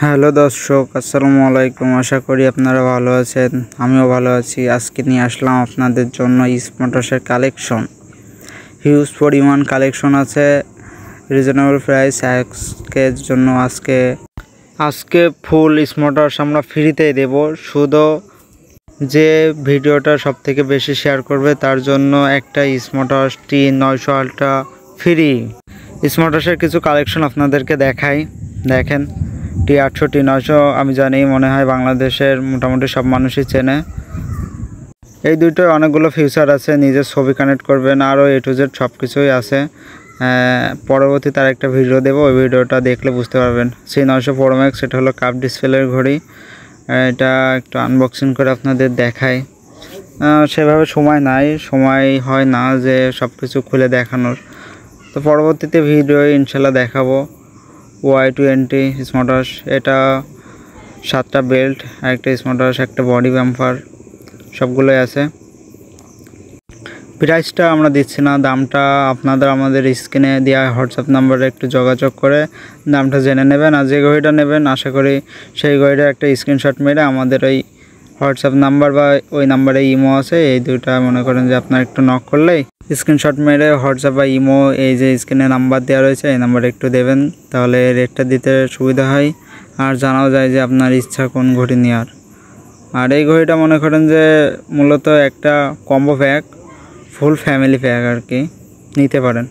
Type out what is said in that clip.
Hello দর্শক, আসসালামু আলাইকুম। আশা করি আপনারা ভালো আছেন, আমিও ভালো আছি। আজকে নিয়ে আসলাম আপনাদের জন্য স্মার্টওয়াচের কালেকশন। হিউজ পরিমাণ কালেকশন আছে, রিজনেবল প্রাইস। আজকের জন্য আজকে ফুল স্মার্টওয়াচ আমরা ফ্রিতেই দেব। শুধু যে ভিডিওটা সবথেকে বেশি শেয়ার করবে তার জন্য একটা স্মার্টওয়াচ T900 আলট্রা ফ্রি। স্মার্টওয়াচের কিছু কালেকশন আপনাদেরকে দেখাই, দেখেন। T800 T900 আমি জানি, মনে হয় বাংলাদেশের মোটামুটি সব মানুষই চেনে। এই দুটোয় অনেকগুলো ফিচার আছে, নিজের ছবি কানেক্ট করবেন, আরও A to Z সব কিছুই আছে। পরবর্তী তার একটা ভিডিও দেবো, ওই ভিডিওটা দেখলে বুঝতে পারবেন। C900 Pro Max, এটা হলো কাপ ডিসপ্লের ঘড়ি। এটা একটু আনবক্সিং করে আপনাদের দেখাই। সেভাবে সময় হয় না যে সব কিছু খুলে দেখানোর, তো পরবর্তীতে ভিডিও ইনশাল্লাহ দেখাবো। Y20 স্মার্টওয়াচ, এটা 7টা বেল্ট, একটা স্মার্টওয়াচ, একটা বডি বাম্পার, সবগুলোই আছে। প্রাইসটা আমরা দিচ্ছি না, দামটা আপনাদের আমাদের স্ক্রিনে দেওয়া হোয়াটসঅ্যাপ নাম্বারে একটু যোগাযোগ করে দামটা জেনে নেবেন। আর যে ঘড়িটা নেবেন আশা করি সেই ঘড়িটার একটা স্ক্রিনশট মেরে আমাদের ওই হোয়াটসঅ্যাপ নাম্বার বা ওই নাম্বারে ইমো আছে, এই দুইটা মনে করেন যে আপনার একটু নক করলেই স্ক্রিনশট মেরে হোয়াটসঅ্যাপ বা ইমো, এই যে স্ক্রিনে নাম্বার দেওয়া রয়েছে এই নাম্বারে একটু দেবেন, তাহলে রেটটা দিতে সুবিধা হয় আর জানাও যায় যে আপনার ইচ্ছা কোন ঘড়ি নেওয়ার। আর এই ঘড়িটা মনে করেন যে মূলত একটা combo pack, full family pack আর কি, নিতে পারেন।